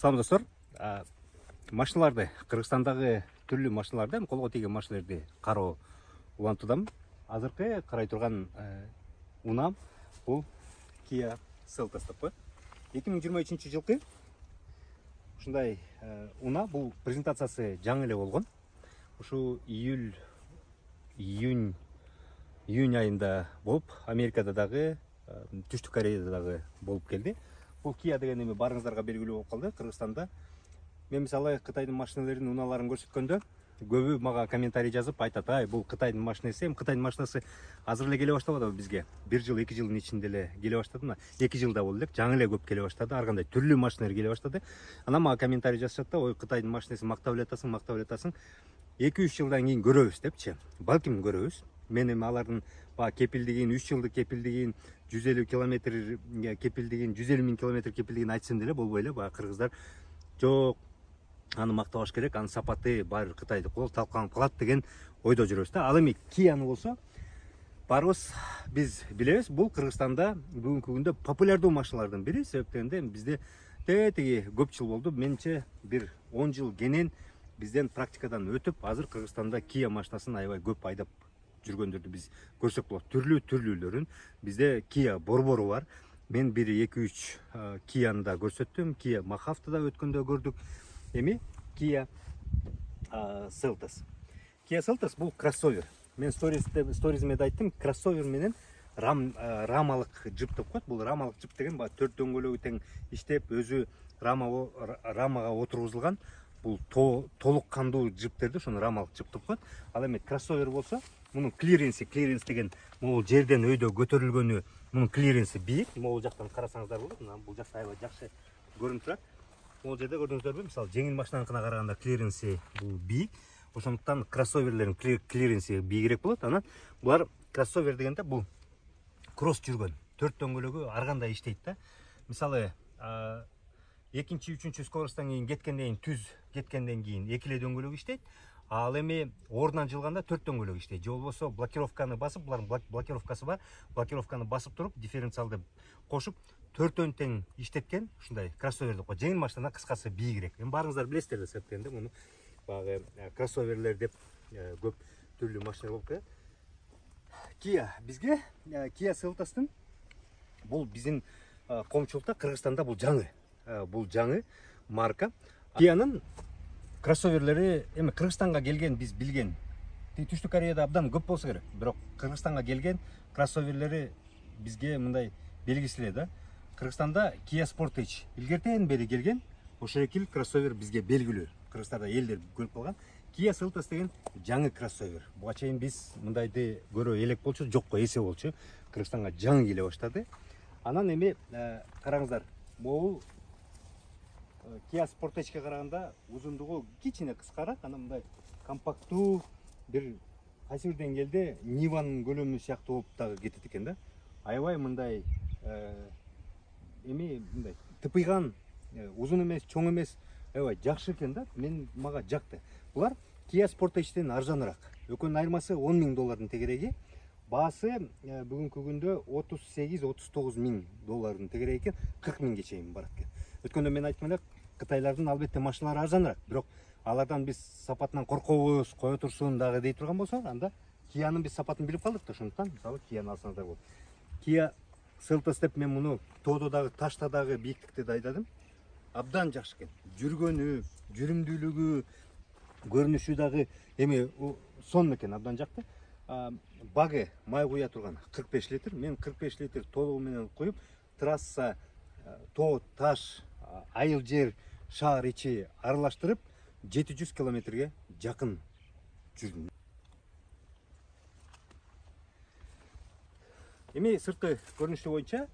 Салам достор. Машиналарды, Кыргызстандагы түрлүү машиналарды, колго тийген машиналарды кароо улантуудамын. Азыркы карай турган унам бул Kia Seltos деп коет. 2023 жылкы ушундай уна, бул презентациясы жаңы эле болгон. Ушу июнь айында болуп, Америкада дагы, Түштүк Кореяда дагы болуп келди. Бул Kia деген эми барыңыздарга белгилүү болуп калды Кыргызстанда. Мен мисалы Кытайдын машиналарын, уналарын көрсөткөндө көбү мага комментарий жазып айтат: "Ай, бул Кытайдын машинасы, эми Кытайдын машинасы азыр эле келе баштабады бизге. 1 жыл, 2 жылдын ичинде эле келе баштады. Мына 2 жылда болду элек, жаңы эле көп келе баштады. Ар кандай түрлүү машиналар келе баштады." Анан мага комментарий жазышат да: "Ой, Кытайдын машинасын мактап эле атасың. 2-3 жылдан кийин көрөбүз" депчи. Балким көрөбүз. Мен эми алардын кепилдигин, 3 жылдык кепилдигин, 150 километр кепилдигин, 150 миң километр кепилдигин айтсам деле болбой эле. Бага кыргыздар жок, аны мактабаш керек, анын сапаты баары Кытайды талкаланып калат деген ойдо жүрөбүз да. Ал эми Kia'ны болсо баарыбыз биз билебиз, бул Кыргызстанда бүгүнкү күндө популярдуу машиналардын бири. Себептен бизде теги көп жыл болду. Менимче бир 10 жыл кенен бизден практикадан өтүп, азыр Кыргызстанда Kia машинасын аябай көп айдап жүргөндөрдү биз көрсөк болот. Түрлүүлөрүн. Бизде Kia борбору бар. Мен 1-2-3 Kia'ны да көрсөттүм. Kia Махавты да өткөндө көрдүк. Эми Kia Seltos. Kia Seltos бул кроссовер. Мен сторизиме да айттым, кроссовер менен рамалык жип деп коет. Бул рамалык жип деген 4 дөңгөлөгү тең иштеп, өзү рамага отургузулган. Бул толук кандуу жиптерди ошону рамалык жип деп коет. Ал эми кроссовер болсо, мунун клиренс деген могул жерден өйдө көтөрүлгөнү, мунун клиренси бийик. Могул жактан карасаңыздар болот. Мына бул жакта аябай жакшы көрүнүп турат. Могул жерде көрдүңүздөрбү? Мисалы, жеңил машинаныкына караганда клиренси бул бийик. Ошондуктан кроссоверлердин клиренси бийигирээк болот. Анан булар кроссовер дегенде бул кросс жүргөн 4 дөңгөлөгү ар кандай иштейт да. Мисалы, 2-3 скоростон кийин кеткенден кийин, түз кеткенден кийин 2 эле дөңгөлөк иштейт. Ал эми ордунан жылганда 4 дөңгөлөк иштейт. Же болбосо блокировканы басып, булардын блокировкасы бар. Блокировканы басып туруп, дифференциалды кошуп, 4-төн тең иштеткен ушундай кроссовер деп коет. Жеңил машинада кыскасы бийигирээк. Эми баарыңыздар билесиздер да, себептен муну багы кроссоверлер деп көп түрлүү машина болуп келет. Kia бизге Kia Seltost'ун бул биздин коомчулукта Кыргызстанда бул жаңы марка. Kia'нын кроссоверлери эми Кыргызстанга келген, биз билген. Түштүк Кореяда абдан көп болсо керек. Бирок Кыргызстанга келген кроссоверлери бизге мындай белгисиз да. Кыргызстанда Kia Sportage илгертен бери келген. Ошол экил кроссовер бизге белгилүү. Кыргызстанда элдер көрүп калган. Kia Seltos деген жаңы кроссовер. Буга чейин биз мындайды көрө элек болчу, жокко эсе болчу. Кыргызстанга жаңы келе баштады. Анан эми караңыздар, могул Kia Sportage'ге караганда узундугу кичине кыскараак, анан мындай компактуу, бир кайсы бир деңгээлде Ниванын көлөмү сыяктуу болуп дагы кетет экен да. Аябай мындай эми мындай тыпыйган, узун эмес, чоң эмес, аябай жакшы экен да. Мага жакты. Булар Kia Sportage'ден арзаныраак. Экөөнүн айырмасы $10 000 тегереги. Баасы бүгүнкү күндө $38-39 миң тегереги экен, 40 миңге чейин барат экен. Өткөндө мен айттым эле, Кытайлардын албетте машиналары арзаныраак, бирок алардан биз сапатынан коркобуз, кое турсун дагы дей турган болсо, анда Kia'нын биз сапатын билип калдык да, ошондуктан мисалы Kia'ны алсаңыздар болот. Kia Seltos деп мен муну тоодо дагы, ташта дагы бийиктикти да айдадым. Абдан жакшы экен. Жүргөнү, жүрүмдүүлүгү, көрүнүшү дагы эми сонун экен, абдан жакты. Багы май куя турган 45 литр. Мен 45 литр толугу менен куюп, трасса, тоо, таш, айыл жер, шаар ичи аралаштырып 700 километрге жакын жүрдүм. Эми сырты көрүнүшү боюнча,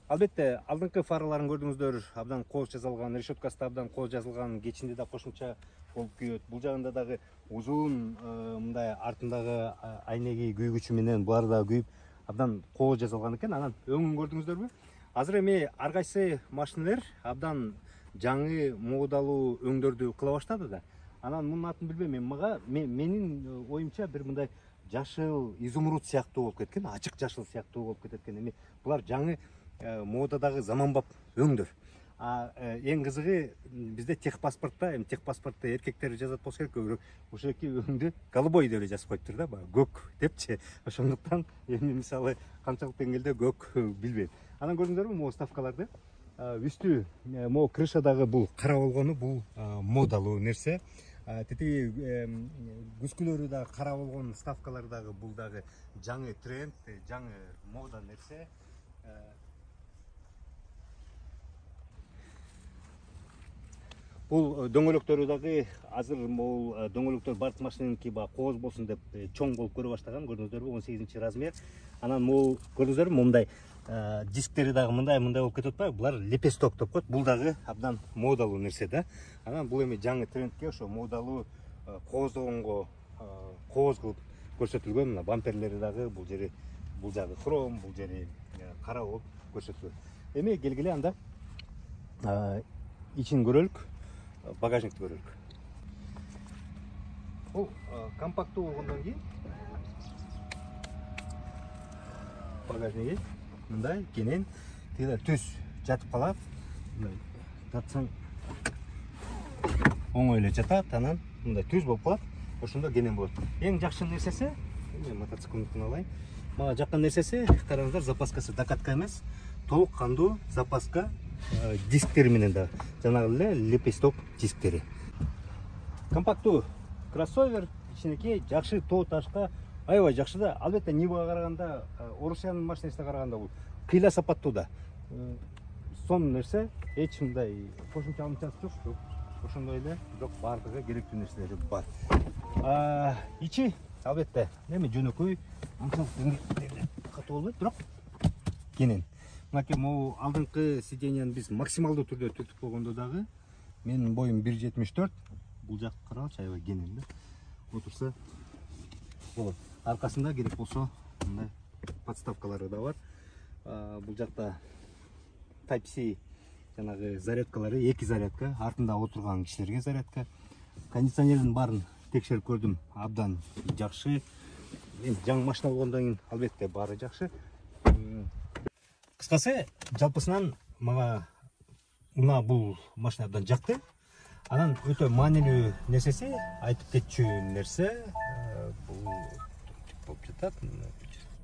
албетте алдыңкы фараларын көрдүңүздөр, абдан кол жазылган, решеткасы да абдан кол жазылган, кечинде да кошумча болуп күйөт. Бул жагында дагы узун мындай артындагы айнеги күйгүчү менен булар да күйүп, абдан кол жазылган экен. Анан өңүн көрдүңүздөрбү? Азыр эми ар кайсы машиналар абдан жаңы модалуу өңдөрдү кыла баштады да. Анан мунун атын билбейм, менин оюмча бир мындай жашыл, изумруд сыяктуу болуп кеткен, ачык жашыл сыяктуу болуп кетет экен. Эми булар жаңы модадагы заманбап өңдөр. Эң кызыгы бизде техпаспортто, техпаспортто эркектер жазат болсо керек, көбүрөөк ошол өңдү голубой деп эле жазып коюптур да, көк депчи. Ошондуктан эми мисалы канчалык деңгээлде көк билбейм. Анан көрдүңүздөр могу ставкаларды. Үстү могу крышадагы бул кара болгону бул модалуу нерсе. Тетиги күскүлөрү да кара болгон ставкалар дагы бул дагы жаңы тренд, жаңы мода нерсе. Бул дөңгөлөктөрү дагы азыр бул дөңгөлөктөр бардык машиненики кооз болсун деп чоң болуп көрө баштаган. Көрдүңүздөрбү, 18 размер. Анан могу көрдүңүздөрбү, мындай дисктери дагы мындай болуп кетип атпайбы? Булар лепесток деп коет. Бул дагы абдан модалуу нерсе да. Анан бул эми жаңы трендке ошо модалуу кооздогонго кооз кылып көрсөтүлгөн. Мына бамперлери дагы бул жери, бул жагы хром, бул жери кара болуп көрсөтүлгөн. Эми келгиле анда ичин көрөлүк, багажникти көрөлүк. Бул компакттуу болгондон кийин багажниги мындай кенен, тиги түз жатып калат. Мындай татсаң оңой эле жатат, анан мындай түз болуп калат. Ошондо кенен болот. Эң жакшы нерсеси, мен мотоциклдыкын алайын. Мага жаккан нерсеси, караңыздар, запаскасы докатка эмес, толук кандуу запаска дисктери менен да, жанагы эле лепесток дисктери. Компакттуу кроссовер, ичинекей, жакшы тоо ташка, аябай жакшы да. Албетте Нивага караганда, Орусиянын машинесине караганда бул кыйла сапаттуу да. Сонун нерсе, эч мындай кошумча алымчасы жок. Ошондой эле, бирок бардыгы керектүү нерселери бар. Ичи албетте эми жөнөкөй, анчалык катуу болбойт, бирок кенен. Мынакей могу алдыңкы сиденияны биз максималдуу түрдө түртүп койгондо дагы менин боюм 1.74, бул жак карагылчы, аябай кенен да. Отурса болот. Аркасында керек болсо мындай подставкалары да бар. Бул жакта Type-C жанагы зарядкалары, 2 зарядка, артында отурган кишилерге зарядка. Кондиционердин баарын текшерип көрдүм, абдан жакшы. Эми жаңы машина болгондон кийин албетте баары жакшы. Кыскасы, жалпысынан мага мына бул машина абдан жакты. Анан өтө маанилүү нерсеси, айтып кетчү нерсе, бул болуп жатат.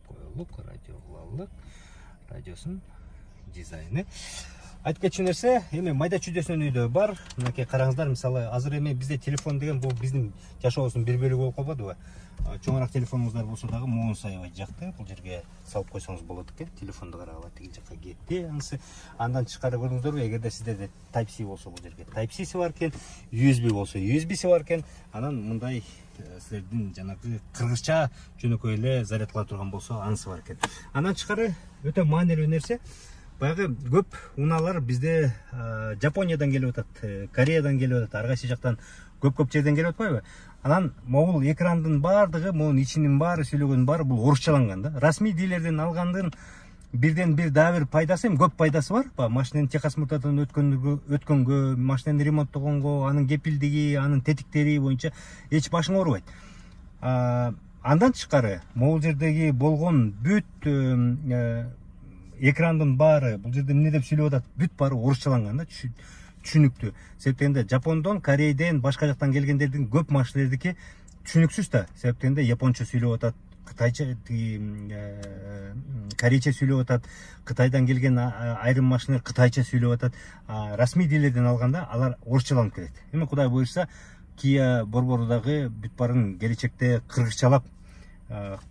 Коюлук, радиолалык, радиосунун дизайны. Айтып кетчү нерсе, эми майда чүйдөсүнөн үйдө бар. Мынакей караңыздар, мисалы, азыр эми бизде телефон деген бул биздин жашообуздун бир бөлүгү болуп калбадыбы? Чоңураак телефонуңуздар болсо дагы моунусу аябай жакты. Бул жерге салып койсоңуз болот экен. Телефонду карагыла, тиги жакка кетти анысы. Андан тышкары көрдүңүздөрбү, эгерде сизде Type-C болсо бул жерге Type-C'си бар экен, USB болсо USB-си бар экен. Анан мындай силердин жанагы кыргызча жөнөкөй эле зарядкала турган болсо анысы бар экен. Андан тышкары өтө маанилүү нерсе, баягы көп унаалар бизде Жапониядан келип атат, Кореядан келип атат, ар кайсы жактан көп жерден келип атпайбы? Анан могул экрандын баардыгы, могул ичинин баары, сүйлөгөнүн баары бул орусчаланган да. Расмий дилерден алгандын бирден бир дагы бир пайдасы, көп пайдасы бар. Машинанын техосмотрдан өткөнгө, машинаны ремонттогонго, анын кепилдиги, анын тетиктери боюнча эч башың оорубайт. Андан тышкары могул жердеги болгон бүт экрандын баары, бул жерде эмне деп сүйлөп атат, бүт баары орусчаланган да, түшүнүктүү. Себептен Жапондон, Кореяден, башка жактан келгендердин көп машиналердики түшүнүксүз да. Себептен японча сүйлөп атат, кытайча, корейче сүйлөп атат, Кытайдан келген айрым машиналар кытайча сүйлөп атат. Расмий дилерден алганда алар орусчаланып келет. Эми Кудай буйрса, Kia борбору дагы бүт барын келечекте кыргызчалап,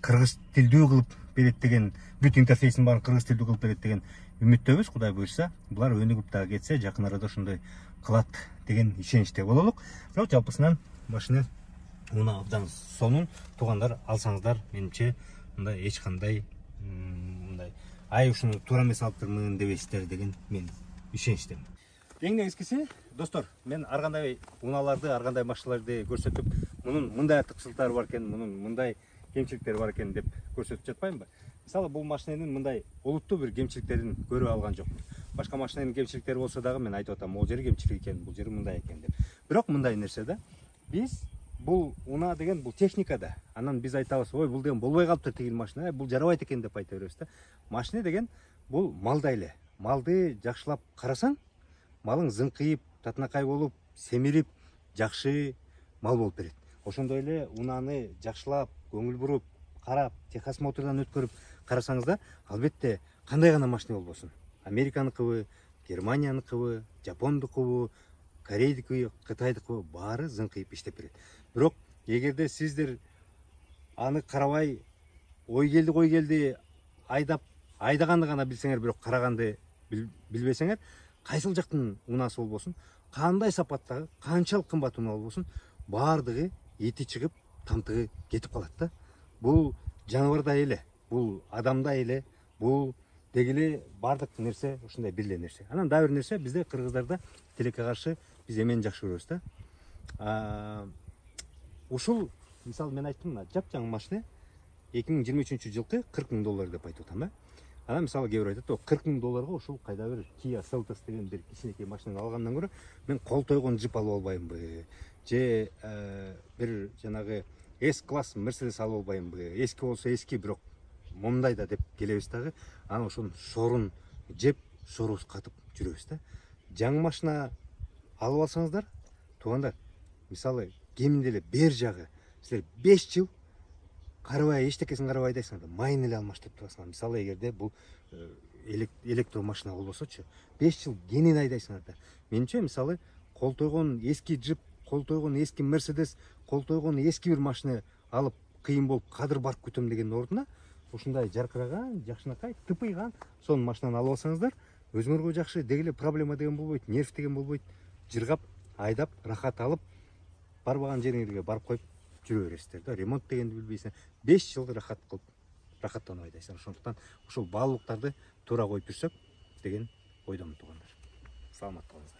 кыргыз тилдүү кылып берет деген, бүт интерфейсин барын кыргыз тилдүү кылып берет деген үмүттөбүз. Кудай буйрса, булар өнүгүп дагы кетсе, жакын арада ошондой кылат деген ишеничте бололук. Бирок жалпысынан машина уна абдан сонун. Туугандар, алсаңыздар, менимче мындай эч кандай мындай ай ушуну туура эмес алыптырмын дебейсиздер деген мен ишеничтемин. Эң негизгиси, достор, мен ар кандай унааларды, ар кандай машиналарды көрсөтүп, мунун мындай артыкчылыктары бар экен, мунун мындай кемчиликтери бар экен деп көрсөтүп жатпаймынбы? Мисалы, бул машинанын мындай олуттуу бир кемчиликтерин көрүп алган жокмун. Башка машинанын кемчиликтери болсо дагы мен айтып атам, могул жери кемчилик экен, бул жери мындай экен деп. Бирок мындай нерсе да. Биз бул уна деген бул техника да. Анан биз айтабыз, ой, бул деген болбой калыптыр тигил машина, бул жарабайт экен деп айта беребиз да. Машина деген бул малдай эле. Малды жакшылап карасаң, малың зыңкыйып, татынакай болуп, семирип, жакшы мал болуп берет. Ошондой эле унаны жакшылап, көңүл буруп, карап, техосмотрдан өткөрүп карасаңыздар, албетте кандай гана машина болбосун. Американыкыбы, Германияныкыбы, Жапондукубу, Корейдикиби, Кытайдыкыбы баары зыңкыйып иштеп берет. Бирок эгерде сиздер аны карабай, ой келди айдаганды гана билсеңер, бирок караганды билбесеңер, кайсыл жактын унасы болбосун, кандай сапаттагы, канчалык кымбат уна болбосун, баардыгы эти чыгып, тамтыгы кетип калат да. Бул жаныбардай эле, бул адамдай эле, бул дегеле бардык нерсе ушундай бир эле нерсе. Анан дагы бир нерсе, бизде кыргыздарда тилекке каршы биз эмени жакшы көрөбүз да. Ушул мисалы мен айттым, мына жапжаңы машина 2023 жылкы $40,000 деп айтып атам, Анан мисалы кээ бир айтат, $40,000 ушул кайда бир Kia Seltos деген бир кичинекей машинаны алгандан көрө, мен кол тойгон джип алып албаймынбы, же бир жанагы S-класс Mercedes алып албаймынбы, эски болсо эски, бирок момундай да деп келебиз дагы. Анан ошонун сорун жеп, сорубуз катып жүрөбүз да. Жаңы машина алып алсаңыздар, туугандар, мисалы кеминде эле бер жагы силер 5 жыл карабай, эчтекесин карабай айдайсыңар, майын эле алмаштырып турасыңар. Мисалы эгерде бул электромашина болбосочу, 5 жыл кенен айдайсыңар да. Менимче мисалы кол тойгон эски джип, кол тойгон эски Mercedes, кол тойгон эски бир машина алып кыйын болуп кадыр барып күтөм деген ордуна, ушундай жаркыраган, жакшынакай, тыпыйган сонун машинаны алып алсаңыздар, өзүңөргө жакшы, дегеле проблема деген болбойт, нерв деген болбойт, жыргап, айдап, рахат алып, барбаган жериңерге барып коюп жүрө бересиздер да. Ремонт дегенди билбейсиң, 5 жыл рахат кылып, рахаттанып айдайсыңар. Ошондуктан ушул баалуулуктарды туура коюп жүрсөк деген ойдомун, туугандар. Саламат болуңуздар.